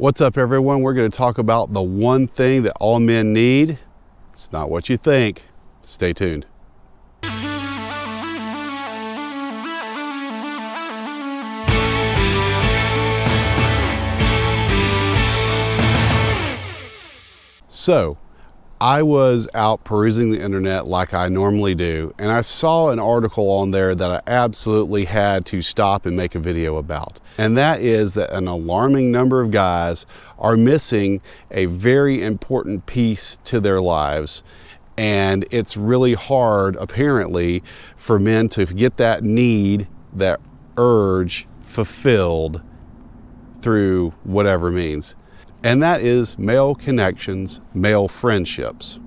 What's up, everyone? We're going to talk about the one thing that all men need. It's not what you think. Stay tuned. So, I was out perusing the internet like I normally do, and I saw an article on there that I absolutely had to stop and make a video about. And that is that an alarming number of guys are missing a very important piece to their lives. And it's really hard, apparently, for men to get that need, that urge fulfilled through whatever means. And that is male connections, male friendships.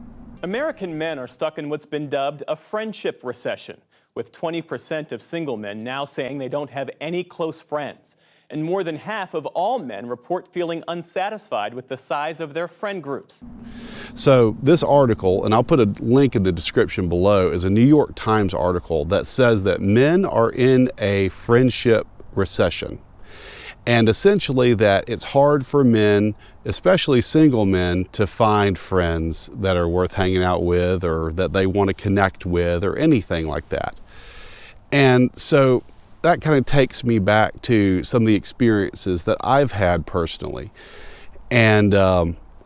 American men are stuck in what's been dubbed a friendship recession, with 20% of single men now saying they don't have any close friends. And more than half of all men report feeling unsatisfied with the size of their friend groups. So this article, and I'll put a link in the description below, is a New York Times article that says that men are in a friendship recession. And essentially that it's hard for men, especially single men, to find friends that are worth hanging out with or that they want to connect with or anything like that. And so that kind of takes me back to some of the experiences that I've had personally. And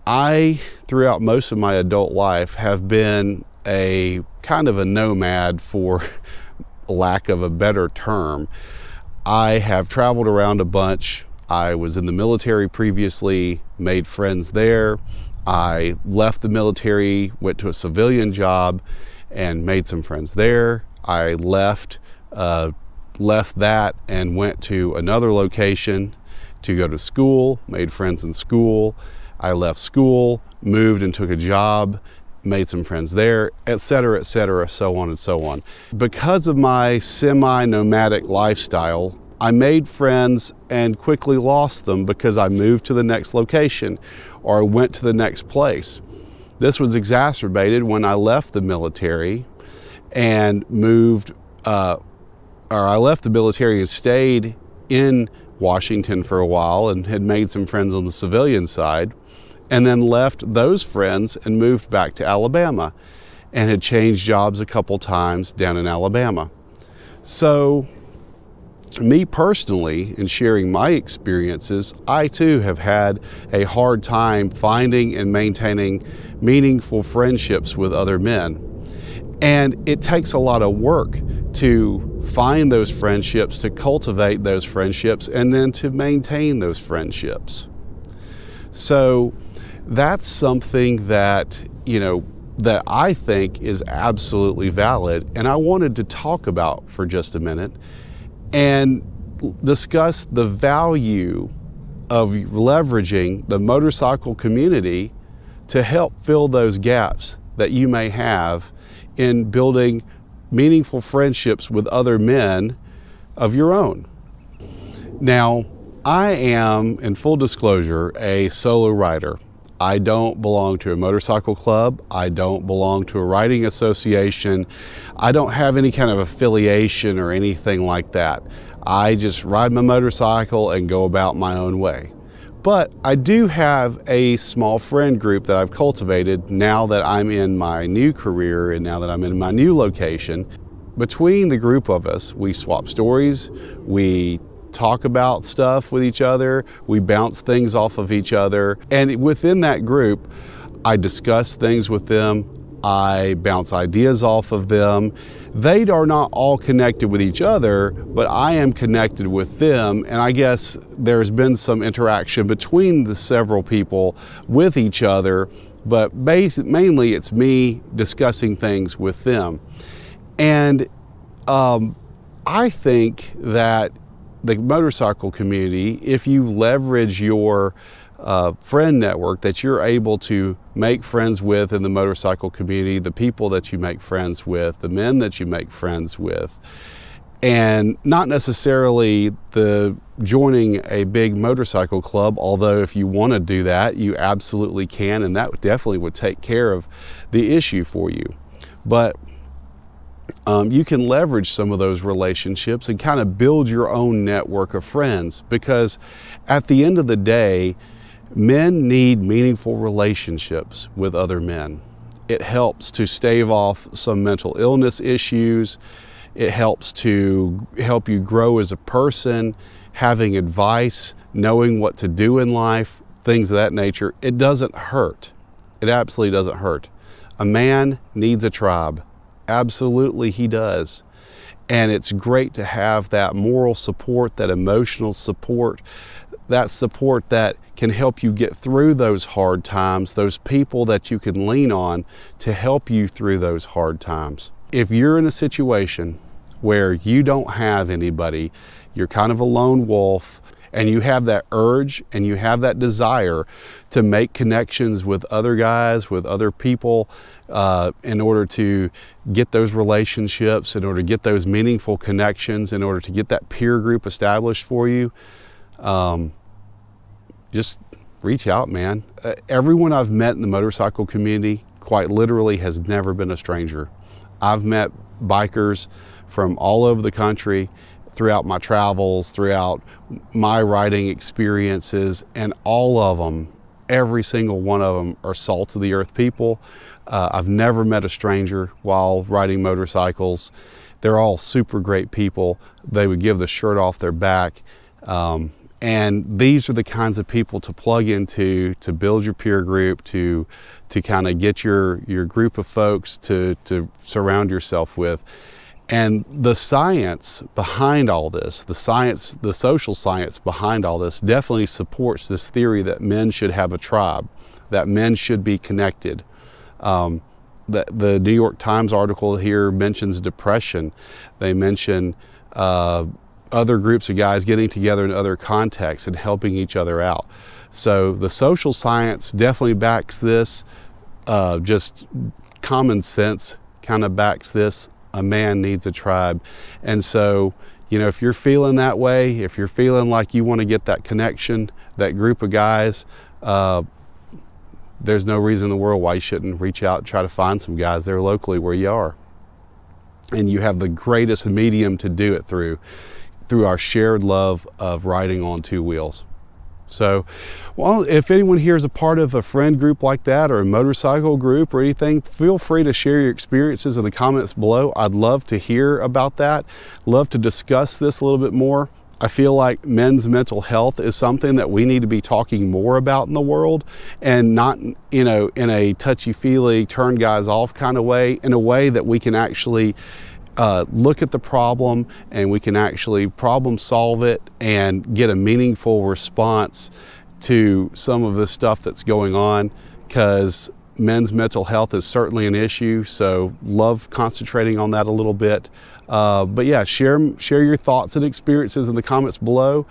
I, throughout most of my adult life, have been a kind of a nomad, for lack of a better term. I have traveled around a bunch. I was in the military previously, made friends there. I left the military, went to a civilian job and made some friends there. I left that and went to another location to go to school, made friends in school. I left school, moved and took a job, made some friends there, etc., so on and so on. Because of my semi-nomadic lifestyle, I made friends and quickly lost them because I moved to the next location or went to the next place. This was exacerbated when I left the military and I left the military and stayed in Washington for a while and had made some friends on the civilian side, and then left those friends and moved back to Alabama and had changed jobs a couple times down in Alabama. So me personally, in sharing my experiences, I too have had a hard time finding and maintaining meaningful friendships with other men. And it takes a lot of work to find those friendships, to cultivate those friendships, and then to maintain those friendships. So that's something that, that I think is absolutely valid, and I wanted to talk about for just a minute and discuss the value of leveraging the motorcycle community to help fill those gaps that you may have in building meaningful friendships with other men of your own. Now, I am, in full disclosure, a solo rider. I don't belong to a motorcycle club. I don't belong to a riding association. I don't have any kind of affiliation or anything like that. I just ride my motorcycle and go about my own way. But I do have a small friend group that I've cultivated now that I'm in my new career and now that I'm in my new location. Between the group of us, we swap stories, we talk about stuff with each other, we bounce things off of each other, and within that group, I discuss things with them, I bounce ideas off of them. They are not all connected with each other, but I am connected with them, and I guess there's been some interaction between the several people with each other, but mainly it's me discussing things with them. And I think that the motorcycle community, if you leverage your friend network that you're able to make friends with in the motorcycle community, the people that you make friends with, the men that you make friends with, and not necessarily the joining a big motorcycle club, although if you want to do that, you absolutely can, and that definitely would take care of the issue for you. But you can leverage some of those relationships and kind of build your own network of friends, because at the end of the day, Men need meaningful relationships with other men. It helps to stave off some mental illness issues. It helps to help you grow as a person, having advice, knowing what to do in life, things of that nature. It doesn't hurt. It absolutely doesn't hurt. A man needs a tribe. Absolutely he does. And it's great to have that moral support, that emotional support, that support that can help you get through those hard times, those people that you can lean on to help you through those hard times. If you're in a situation where you don't have anybody, you're kind of a lone wolf, and you have that urge and you have that desire to make connections with other guys, with other people, in order to get those relationships, in order to get those meaningful connections, in order to get that peer group established for you, just reach out, man. Everyone I've met in the motorcycle community, quite literally, has never been a stranger. I've met bikers from all over the country throughout my travels, throughout my riding experiences, and all of them, every single one of them, are salt of the earth people. I've never met a stranger while riding motorcycles. They're all super great people. They would give the shirt off their back. And these are the kinds of people to plug into, to build your peer group, to kind of get your group of folks to surround yourself with. And the science behind all this, the social science behind all this, definitely supports this theory that men should have a tribe, that men should be connected. The New York Times article here mentions depression. They mention other groups of guys getting together in other contexts and helping each other out. So the social science definitely backs this. Just common sense kind of backs this. A man needs a tribe. And so, you know, if you're feeling that way, if you're feeling like you want to get that connection, that group of guys, there's no reason in the world why you shouldn't reach out and try to find some guys there locally where you are. And you have the greatest medium to do it through our shared love of riding on two wheels. So, well, if anyone here is a part of a friend group like that, or a motorcycle group or anything, feel free to share your experiences in the comments below. I'd love to hear about that. Love to discuss this a little bit more. I feel like men's mental health is something that we need to be talking more about in the world, and not, you know, in a touchy-feely, turn guys off kind of way, in a way that we can actually look at the problem and we can actually problem solve it and get a meaningful response to some of the stuff that's going on, because men's mental health is certainly an issue. So love concentrating on that a little bit. But yeah, share your thoughts and experiences in the comments below.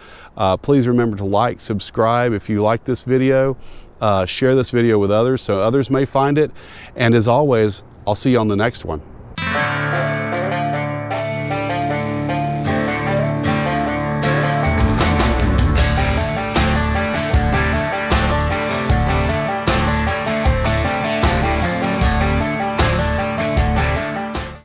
Please remember to like, subscribe if you like this video. Share this video with others so others may find it. And as always, I'll see you on the next one.